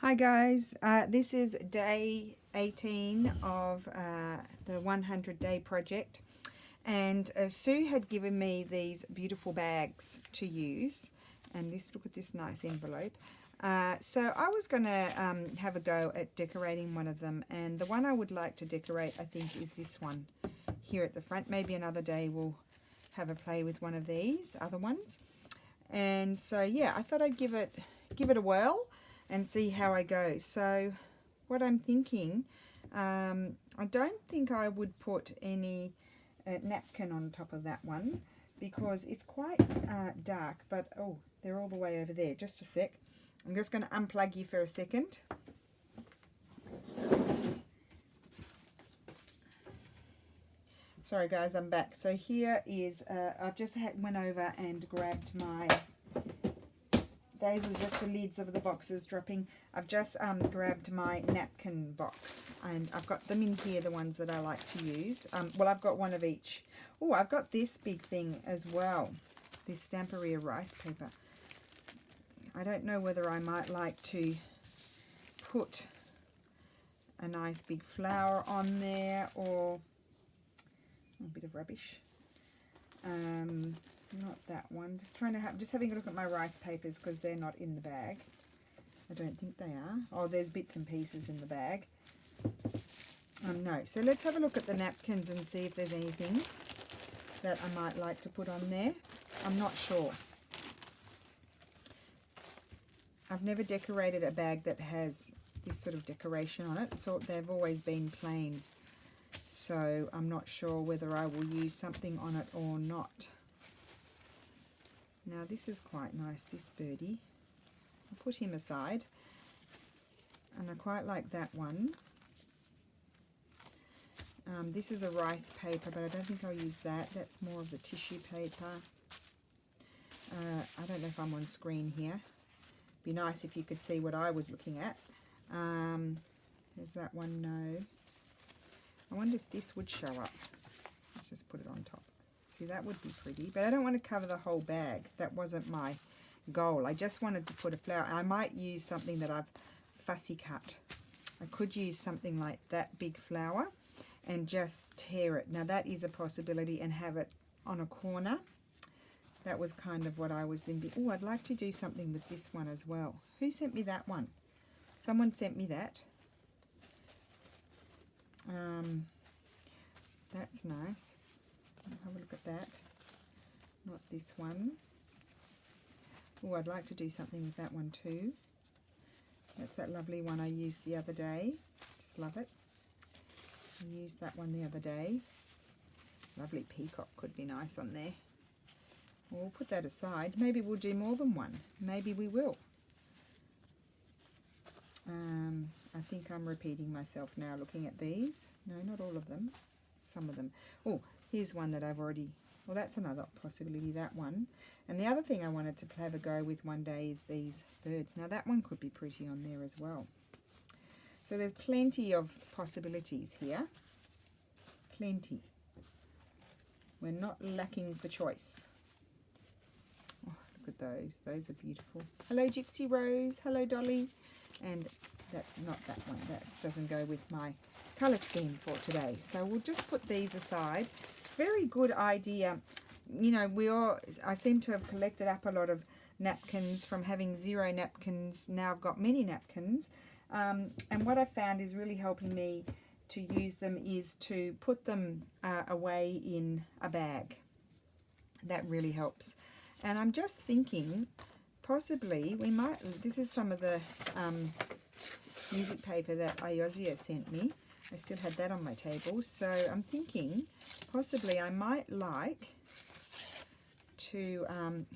Hi guys, this is day 18 of the 100 day project, and Sue had given me these beautiful bags to use, and look at this nice envelope. So I was going to have a go at decorating one of them, and the one I would like to decorate I think is this one here at the front. Maybe another day we'll have a play with one of these other ones. And so yeah, I thought I'd give it a whirl and see how I go. So what I'm thinking, I don't think I would put any napkin on top of that one because it's quite dark, but oh, they're all the way over there. Just a sec. I'm just going to unplug you for a second. Sorry guys, I'm back. So here is, I've just went over and grabbed my, those are just the lids of the boxes dropping. I've just grabbed my napkin box, and I've got them in here, the ones that I like to use. Well, I've got one of each. Oh, I've got this big thing as well, this Stamperia rice paper. I don't know whether I might like to put a nice big flower on there or a bit of rubbish. Not that one. Just having a look at my rice papers because they're not in the bag. I don't think they are. Oh, there's bits and pieces in the bag. No. So let's have a look at the napkins and see if there's anything that I might like to put on there. I'm not sure. I've never decorated a bag that has this sort of decoration on it. So they've always been plain. So I'm not sure whether I will use something on it or not. Now this is quite nice, this birdie. I'll put him aside. And I quite like that one. This is a rice paper, but I don't think I'll use that. That's more of the tissue paper. I don't know if I'm on screen here. Be nice if you could see what I was looking at. There's that one, no. I wonder if this would show up. Let's just put it on top. See, that would be pretty, but I don't want to cover the whole bag. That wasn't my goal. I just wanted to put a flower. I might use something that I've fussy cut. I could use something like that big flower and just tear it. Now that is a possibility, and have it on a corner. That was kind of what I was thinking. Oh, I'd like to do something with this one as well. Who sent me that one? Someone sent me that. That's nice. Have a look at that. Not this one. Oh, I'd like to do something with that one too. That's that lovely one I used the other day. Just love it. I used that one the other day. Lovely peacock could be nice on there. We'll put that aside. Maybe we'll do more than one. Maybe we will. I think I'm repeating myself now looking at these. No, not all of them. Some of them. Oh, here's one that I've already... Well, that's another possibility, that one. And the other thing I wanted to have a go with one day is these birds. Now, that one could be pretty on there as well. So there's plenty of possibilities here. Plenty. We're not lacking for choice. Oh, look at those. Those are beautiful. Hello, Gypsy Rose. Hello, Dolly. And that, not that one. That doesn't go with my colour scheme for today. So we'll just put these aside. It's a very good idea. You know, I seem to have collected up a lot of napkins from having 0 napkins. Now I've got many napkins. And what I found is really helping me to use them is to put them away in a bag. That really helps. And I'm just thinking, possibly we might, this is some of the music paper that Iosia sent me. I still had that on my table, so I'm thinking possibly I might like to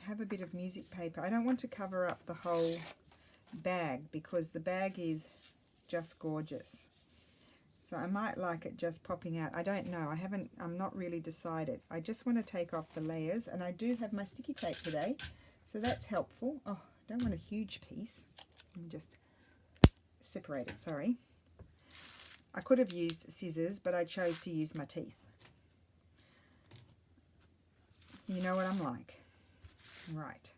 have a bit of music paper. I don't want to cover up the whole bag because the bag is just gorgeous. So I might like it just popping out. I don't know. I'm not really decided. I just want to take off the layers, and I do have my sticky tape today, so that's helpful. Oh, I don't want a huge piece. Let me just separate it, sorry. I could have used scissors, but I chose to use my teeth. You know what I'm like. Right.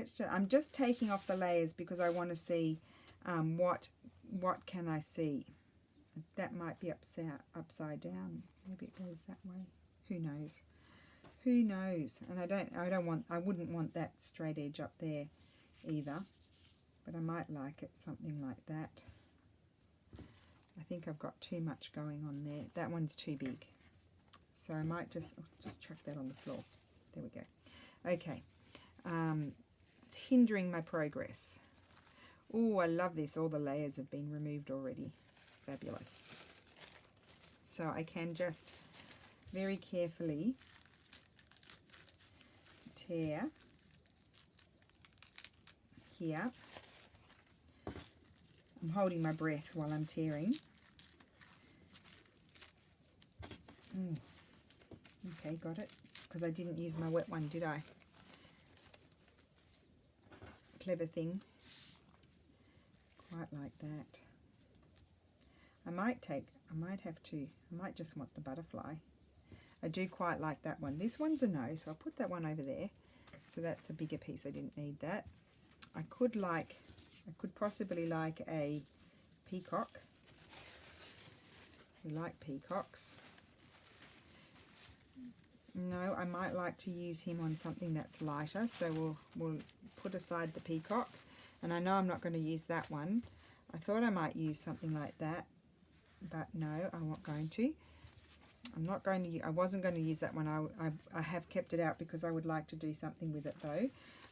So I'm just taking off the layers because I want to see what can I see? That might be upside down. Maybe it goes that way. Who knows? Who knows? And I wouldn't want that straight edge up there either. But I might like it something like that. I think I've got too much going on there. That one's too big. So I might just chuck that on the floor. There we go. Okay. It's hindering my progress. Oh, I love this. All the layers have been removed already. Fabulous. So I can just very carefully tear here. I'm holding my breath while I'm tearing. Okay, got it. Because I didn't use my wet one, did I? Clever thing. Quite like that. I might just want the butterfly. I do quite like that one. This one's a no, so I'll put that one over there. So that's a bigger piece. I didn't need that. I could possibly like a peacock. We like peacocks. No, I might like to use him on something that's lighter, so we'll put aside the peacock. And I know I'm not going to use that one. I thought I might use something like that, but no, I'm not going to. I wasn't going to use that one. I have kept it out because I would like to do something with it though.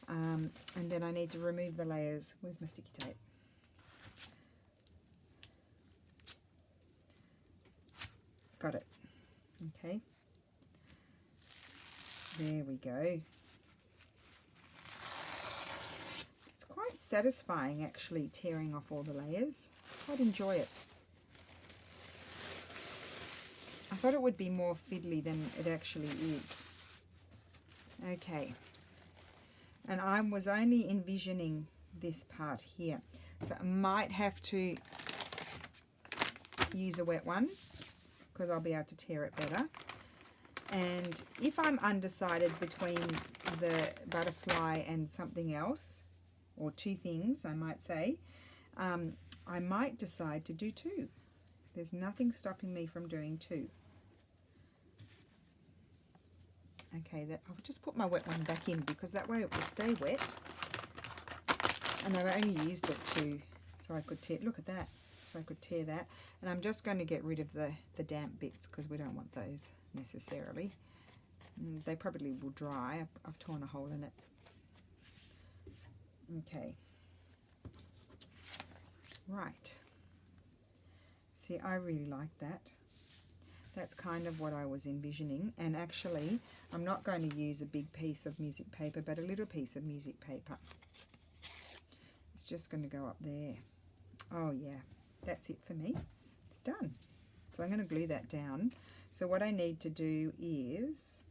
And then I need to remove the layers. Where's my sticky tape? Got it. Okay. There we go. It's quite satisfying actually tearing off all the layers. I quite enjoy it. I thought it would be more fiddly than it actually is. Okay. And I was only envisioning this part here. So I might have to use a wet one because I'll be able to tear it better. And if I'm undecided between the butterfly and something else, or two things, I might say, I might decide to do two. There's nothing stopping me from doing two. Okay, I'll just put my wet one back in because that way it will stay wet. And I've only used it so I could tear, look at that, so I could tear that. And I'm just going to get rid of the damp bits because we don't want those necessarily. They probably will dry. I've torn a hole in it. Okay. Right. See, I really like that. That's kind of what I was envisioning. And actually, I'm not going to use a big piece of music paper, but a little piece of music paper. It's just going to go up there. Oh yeah, that's it for me. It's done. So I'm going to glue that down. So what I need to do is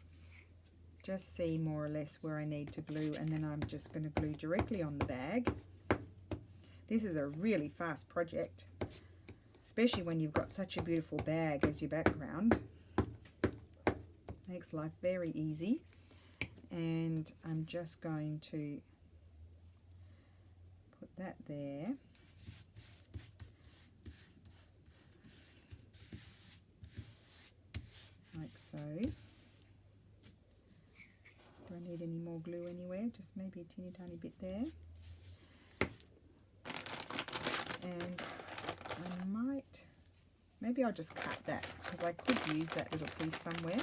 just see more or less where I need to glue, and then I'm just going to glue directly on the bag. This is a really fast project, especially when you've got such a beautiful bag as your background. Makes life very easy. And I'm just going to put that there. Like so. Do I need any more glue anywhere? Just maybe a teeny tiny bit there. And I might, maybe I'll just cut that because I could use that little piece somewhere.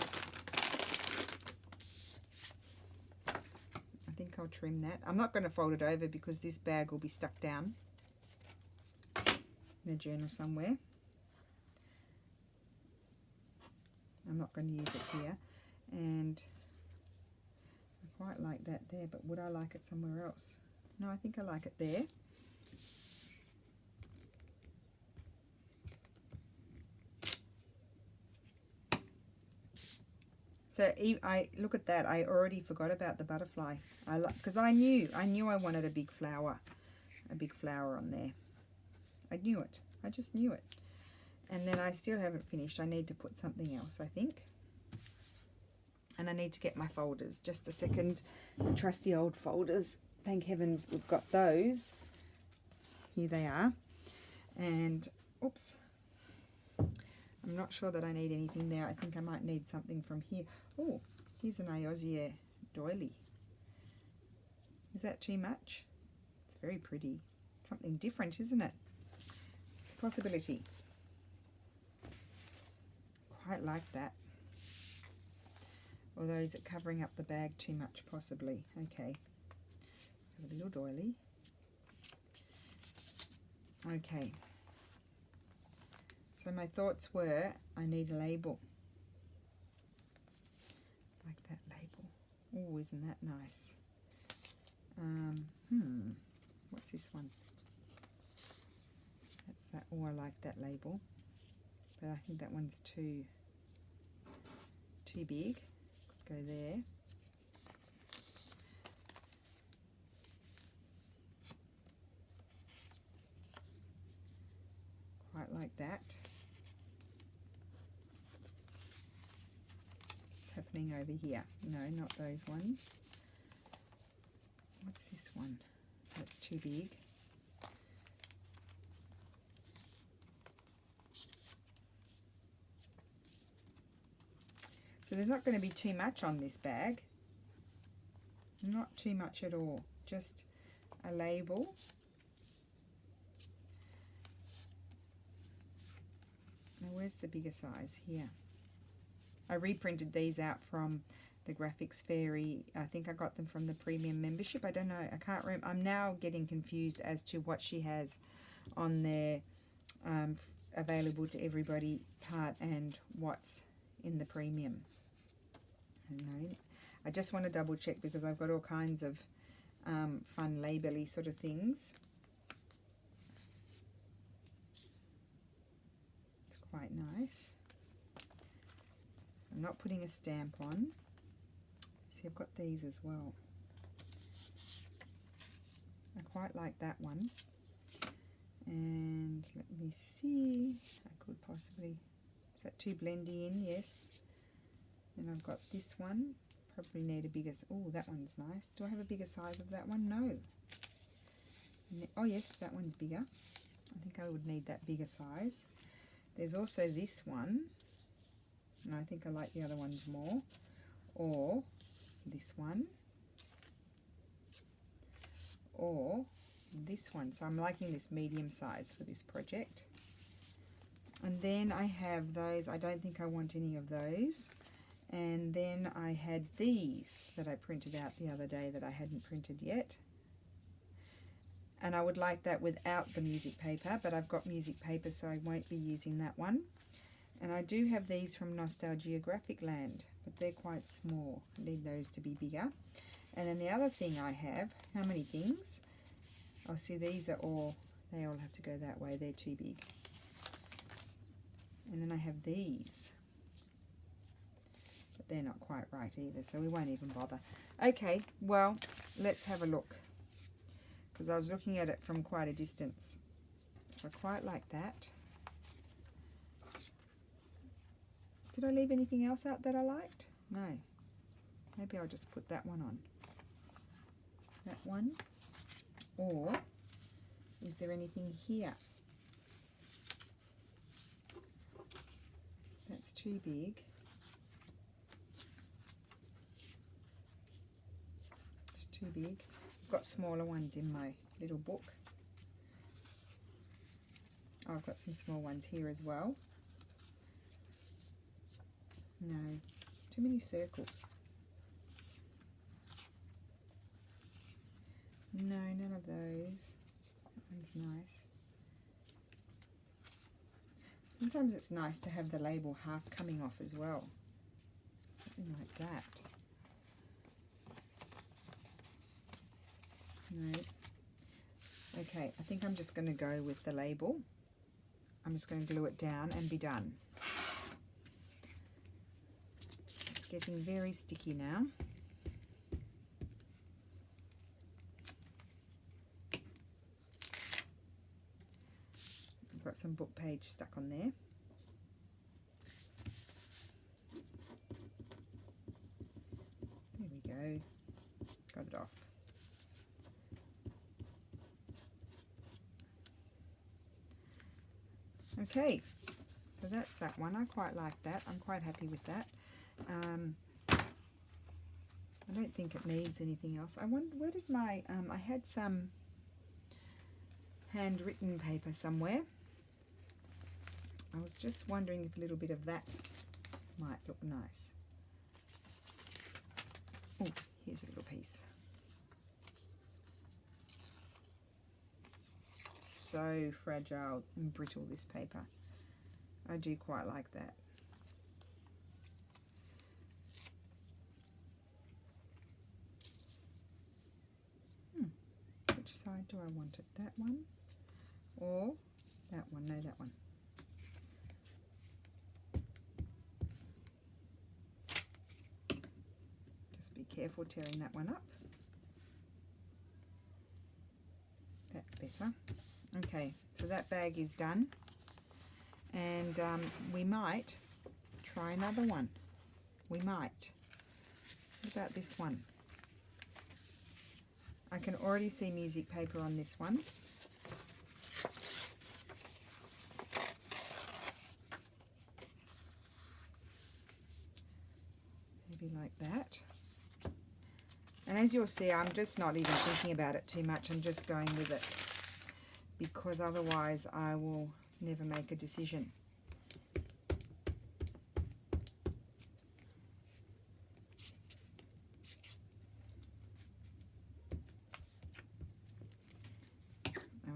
I think I'll trim that. I'm not going to fold it over because this bag will be stuck down in a journal somewhere. I'm not going to use it here. And I quite like that there, but would I like it somewhere else? No, I think I like it there. So I look at that. I already forgot about the butterfly. Because I knew I wanted a big flower on there. I knew it. I just knew it. And then I still haven't finished. I need to put something else, I think. And I need to get my folders. Just a second. The trusty old folders. Thank heavens we've got those. here they are. And, oops, I'm not sure that I need anything there. I think I might need something from here. Oh, here's an Iosier doily. Is that too much? It's very pretty. Something different, isn't it? It's a possibility. Quite like that. Although, is it covering up the bag too much? Possibly. Okay. Have a little doily. Okay. So my thoughts were, I need a label. Like that label. Oh, isn't that nice? What's this one? That's that. Oh, I like that label. But I think that one's too big. Could go there. Quite like that. What's happening over here? No, not those ones. What's this one? That's too big. So there's not going to be too much on this bag. Not too much at all. Just a label. Now where's the bigger size? Here. I reprinted these out from the Graphics Fairy. I think I got them from the premium membership. I don't know. I can't remember. I'm now getting confused as to what she has on their available to everybody part and what's in the premium. I don't know. I just want to double check because I've got all kinds of fun label-y sort of things. It's quite nice. I'm not putting a stamp on. See, I've got these as well. I quite like that one. And let me see. I could possibly... Is that too blendy in? Yes. Then I've got this one. Probably need a bigger... Oh, that one's nice. Do I have a bigger size of that one? No. Oh, yes, that one's bigger. I think I would need that bigger size. There's also this one. And I think I like the other ones more. Or this one. Or this one. So I'm liking this medium size for this project. And then I have those. I don't think I want any of those. And then I had these that I printed out the other day that I hadn't printed yet. And I would like that without the music paper, but I've got music paper, so I won't be using that one. And I do have these from Nostalgia Graphic Land, but they're quite small. I need those to be bigger. And then the other thing I have, how many things? Oh, see, these are all, they all have to go that way. They're too big. And then I have these. But they're not quite right either, so we won't even bother. Okay, well, let's have a look. Because I was looking at it from quite a distance. So I quite like that. Did I leave anything else out that I liked? No. Maybe I'll just put that one on. That one. Or is there anything here? That's too big. It's too big. I've got smaller ones in my little book. Oh, I've got some small ones here as well. No, too many circles. No, none of those. That one's nice. Sometimes it's nice to have the label half coming off as well. Something like that. No. Okay, I think I'm just going to go with the label. I'm just going to glue it down and be done. It's getting very sticky now. I've got some book page stuck on there. There we go. Got it off. Okay, so that's that one. I quite like that. I'm quite happy with that. I don't think it needs anything else. I wonder, where did my, I had some handwritten paper somewhere. I was just wondering if a little bit of that might look nice. Oh, here's a little piece. So fragile and brittle, this paper. I do quite like that. Which side do I want it? That one or that one? No, that one. Just be careful tearing that one up. That's better. Okay, so that bag is done, and we might try another one. We might. What about this one? I can already see music paper on this one. Maybe like that. And as you'll see, I'm just not even thinking about it too much. I'm just going with it, because otherwise I will never make a decision.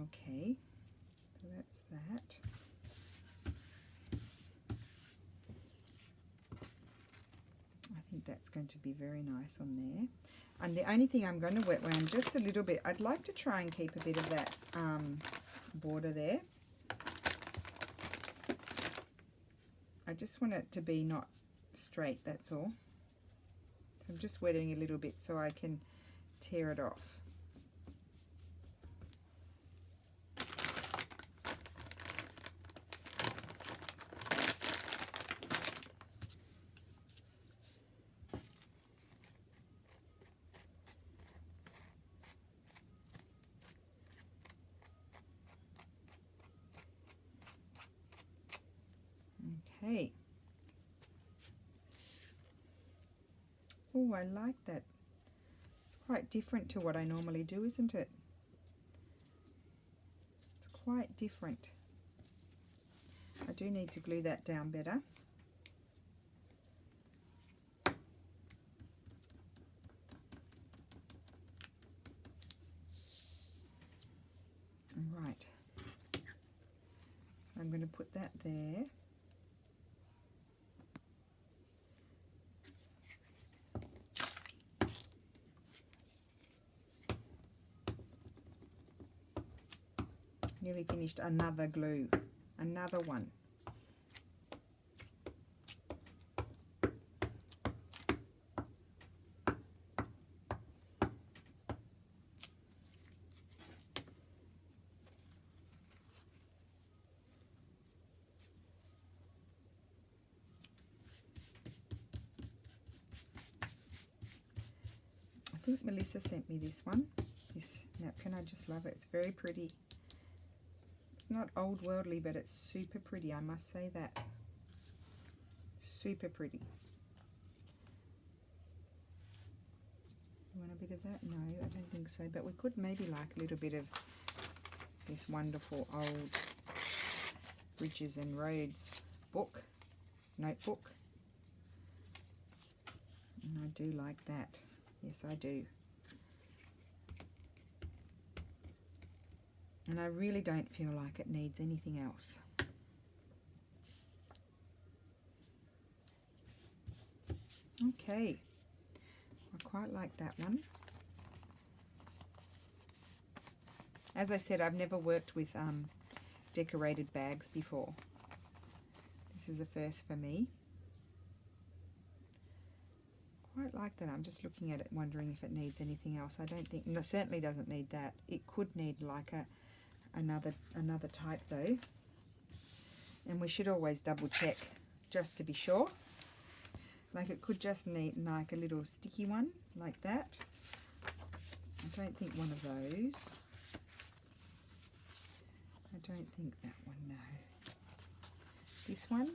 Okay, so that's that. I think that's going to be very nice on there. And the only thing I'm going to wet round just a little bit, I'd like to try and keep a bit of that border there. I just want it to be not straight, that's all. So I'm just wetting a little bit so I can tear it off. Okay. Oh, I like that. It's quite different to what I normally do, isn't it? It's quite different. I do need to glue that down better. Right. So I'm going to put that there. Nearly finished another glue, another one. I think Melissa sent me this one, this napkin. I just love it. It's very pretty. It's not old worldly, but it's super pretty, I must say that. Super pretty. You want a bit of that? No, I don't think so, but we could maybe like a little bit of this wonderful old Bridges and Roads book, notebook. And I do like that. Yes, I do. And I really don't feel like it needs anything else. Okay, I quite like that one. As I said, I've never worked with decorated bags before. This is a first for me. Quite like that. I'm just looking at it wondering if it needs anything else. I don't think, no, certainly doesn't need that. It could need like another type though, and we should always double check just to be sure. Like it could just need like a little sticky one like that. I don't think one of those. I don't think that one, no. This one?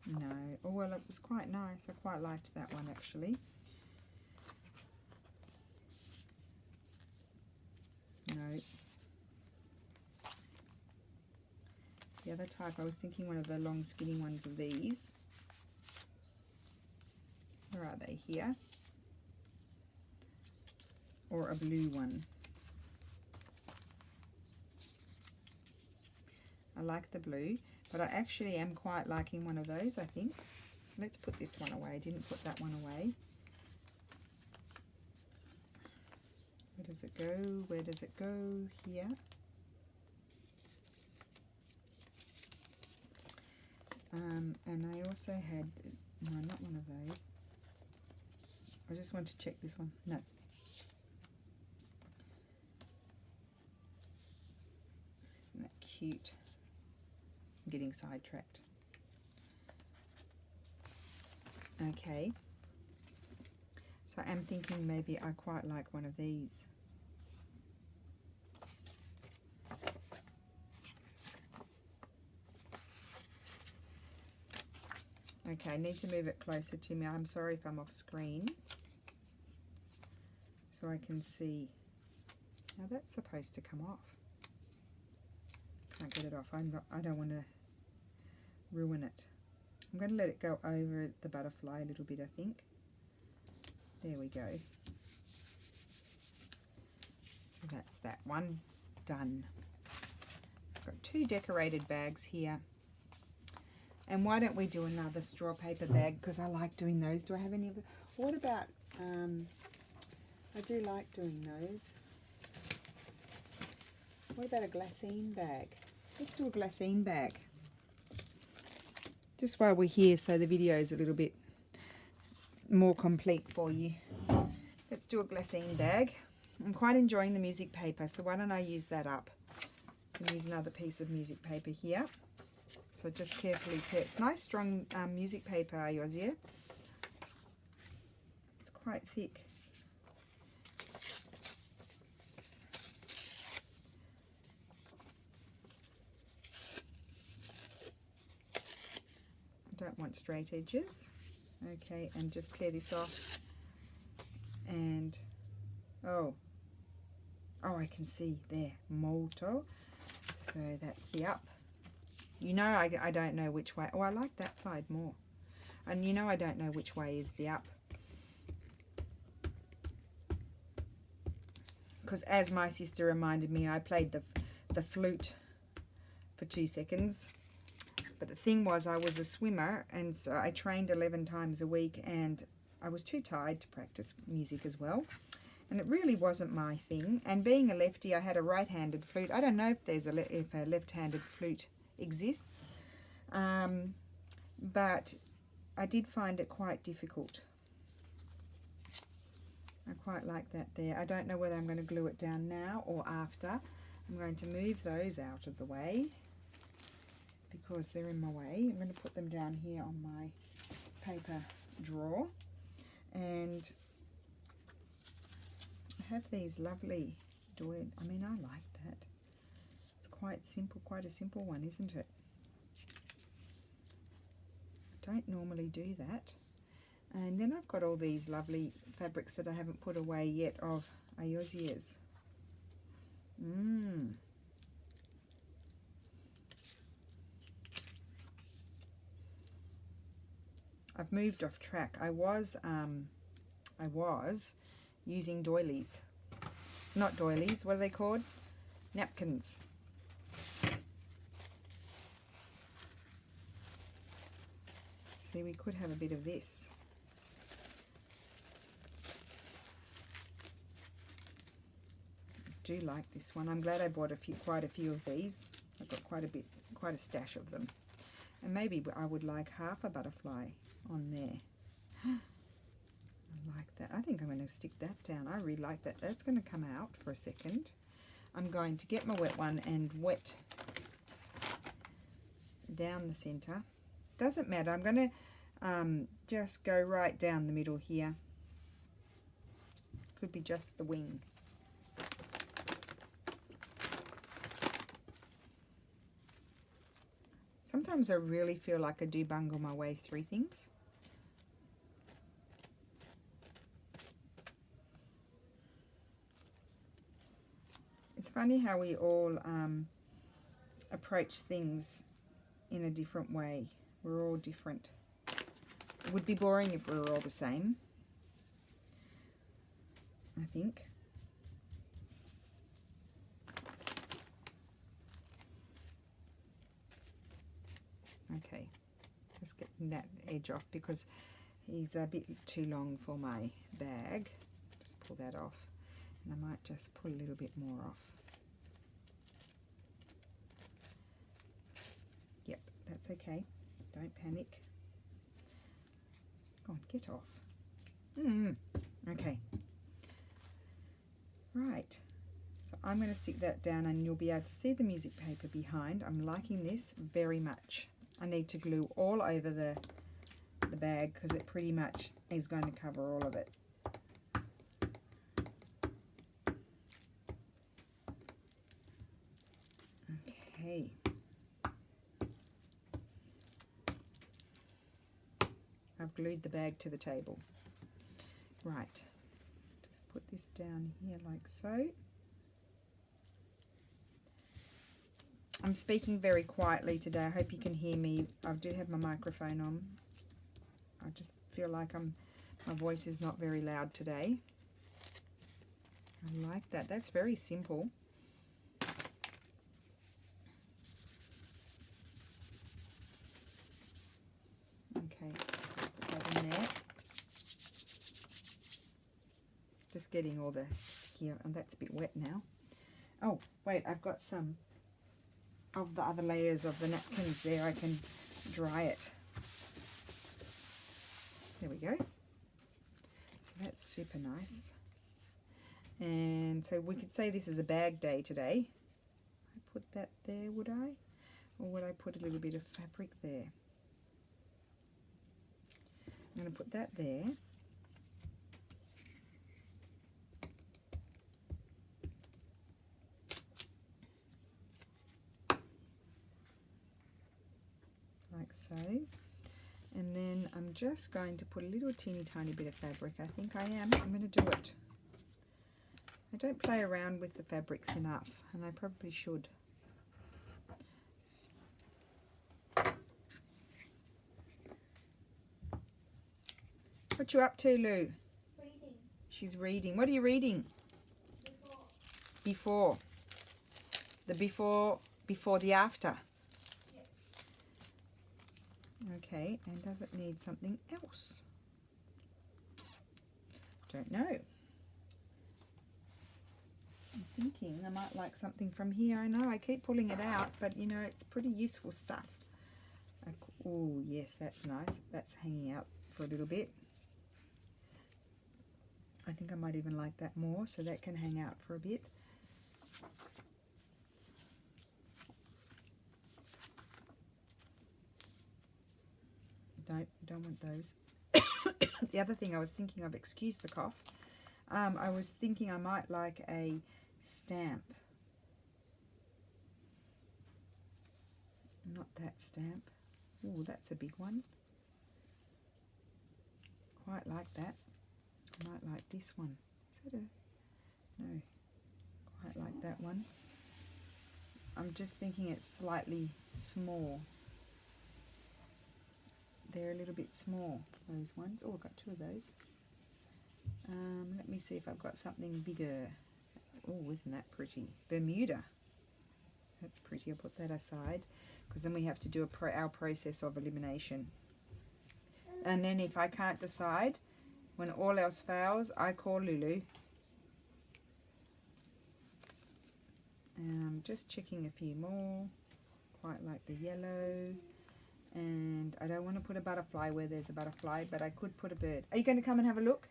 No. Oh, well, it was quite nice. I quite liked that one, actually. No. The other type, I was thinking one of the long skinny ones of these. Where are they? Here. Or a blue one. I like the blue, but I actually am quite liking one of those, I think. Let's put this one away. I didn't put that one away. Where does it go? Where does it go? Here. And I also had, no, not one of those. I just want to check this one. No. Isn't that cute? I'm getting sidetracked. Okay. So I'm thinking maybe I quite like one of these. Okay, I need to move it closer to me. I'm sorry if I'm off screen. So I can see. Now that's supposed to come off. Can't get it off. I don't want to ruin it. I'm going to let it go over the butterfly a little bit, I think. There we go. So that's that one done. I've got 2 decorated bags here. And why don't we do another straw paper bag, because I like doing those. Do I have any of them? What about, I do like doing those. What about a glassine bag? Let's do a glassine bag. Just while we're here, so the video is a little bit more complete for you. Let's do a glassine bag. I'm quite enjoying the music paper, so why don't I use that up? I can use another piece of music paper here. So just carefully tear. It's nice strong music paper, Yosia. It's quite thick. I don't want straight edges. Okay, and just tear this off. And oh, I can see there, molto. So that's the up. You know, I don't know which way. Oh, I like that side more. And you know, I don't know which way is the up. Because as my sister reminded me, I played the flute for 2 seconds. But the thing was, I was a swimmer, and so I trained 11 times a week, and I was too tired to practice music as well. And it really wasn't my thing. And being a lefty, I had a right-handed flute. I don't know if there's a left-handed flute exists, but I did find it quite difficult. I quite like that there. I don't know whether I'm going to glue it down now or after. I'm going to move those out of the way because they're in my way. I'm going to put them down here on my paper drawer, and I have these lovely doily. I mean, I like that. Quite simple, quite a simple one, isn't it? I don't normally do that. And then I've got all these lovely fabrics that I haven't put away yet of Ayosia's. I've moved off track. I was using doilies. Not doilies, what are they called? Napkins. See, we could have a bit of this. I do like this one. I'm glad I bought quite a few of these. I've got quite a stash of them. And maybe I would like half a butterfly on there. I like that. I think I'm going to stick that down. I really like that. That's going to come out for a second. I'm going to get my wet one and wet down the center. Doesn't matter. I'm going to just go right down the middle here. Could be just the wing. Sometimes I really feel like I do bungle my way through things. It's funny how we all approach things in a different way. We're all different. It would be boring if we were all the same, I think. Okay, just getting that edge off because he's a bit too long for my bag. Just pull that off, and I might just pull a little bit more off. Yep, that's okay. Don't panic. Go on, get off. Okay. Right. So I'm going to stick that down and you'll be able to see the music paper behind. I'm liking this very much. I need to glue all over the bag because it pretty much is going to cover all of it. Okay. I've glued the bag to the table. Right. Just put this down here like so. I'm speaking very quietly today. I hope you can hear me. I do have my microphone on. I just feel like my voice is not very loud today. I like that. That's very simple. Okay, put that in there. Just getting all the sticky, and that's a bit wet now. Oh, wait, I've got some of the other layers of the napkins there. I can dry it. There we go. So that's super nice. And so we could say this is a bag day today. I put that there, would I? Or would I put a little bit of fabric there? I'm going to put that there. Like so. And then I'm just going to put a little teeny tiny bit of fabric. I think I am. I'm going to do it. I don't play around with the fabrics enough, and I probably should. What you up to, Lou? Reading. She's reading. What are you reading? Before. The before the after. Yes. Okay, and does it need something else? Don't know. I'm thinking I might like something from here. I know I keep pulling it out, but you know, it's pretty useful stuff. Oh, yes, that's nice. That's hanging out for a little bit. I think I might even like that more, so that can hang out for a bit. Don't want those. The other thing I was thinking of, excuse the cough, I was thinking I might like a stamp. Not that stamp. Oh, that's a big one. Quite like that. I might like this one. Is that a... No. Quite like that one. I'm just thinking it's slightly small. They're a little bit small, those ones. Oh, I've got two of those. Let me see if I've got something bigger. Oh, isn't that pretty? Bermuda. That's pretty. I'll put that aside because then we have to do our process of elimination. And then if I can't decide, when all else fails, I call Lulu. And I'm just checking a few more. Quite like the yellow. And I don't want to put a butterfly where there's a butterfly, but I could put a bird. Are you going to come and have a look?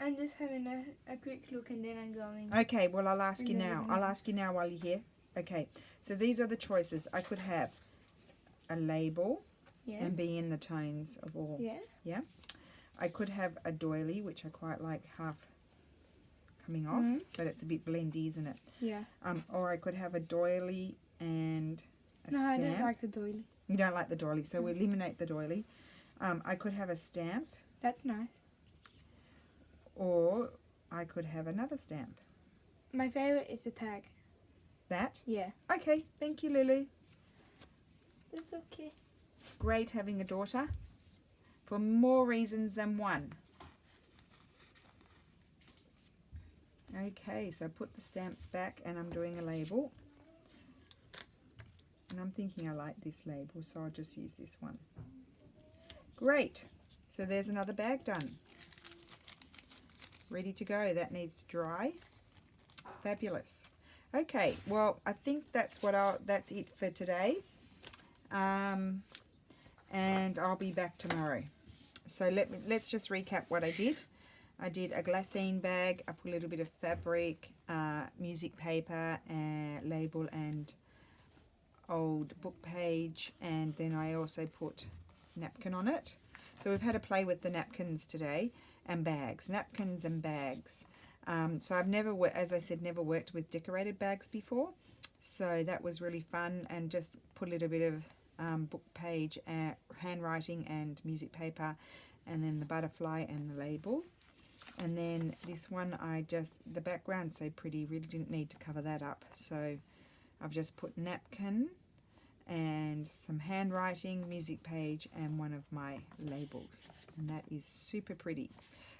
I'm just having a quick look and then I'm going. Okay, well, I'll ask you now. I'll ask you now while you're here. Okay, so these are the choices. I could have a label and be in the tones of all. Yeah. Yeah. I could have a doily, which I quite like half coming off, but it's a bit blendy, isn't it? Yeah. Or I could have a doily and a No, stamp. I don't like the doily. You don't like the doily, so we eliminate the doily. I could have a stamp, That's nice. or I could have another stamp. My favourite is the tag. That? Yeah. Okay, thank you, Lulu. It's okay. It's great having a daughter for more reasons than one. Okay, so put the stamps back and I'm doing a label. And I'm thinking I like this label, so I'll just use this one. Great. So there's another bag done. Ready to go. That needs to dry. Fabulous. Okay, well, I think that's it for today. And I'll be back tomorrow. So let's just recap what I did. I did a glassine bag. I put a little bit of fabric, music paper, label and old book page, and then I also put napkin on it. So we've had a play with the napkins today, and bags, napkins and bags. So I've never, as I said, never worked with decorated bags before, so that was really fun, and just put a little bit of book page, handwriting and music paper, and then the butterfly and the label. And then this one, the background's so pretty, really didn't need to cover that up, so I've just put napkin and some handwriting, music page, and one of my labels, and that is super pretty.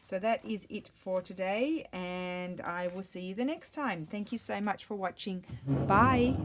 So that is it for today, and I will see you the next time. Thank you so much for watching. Bye.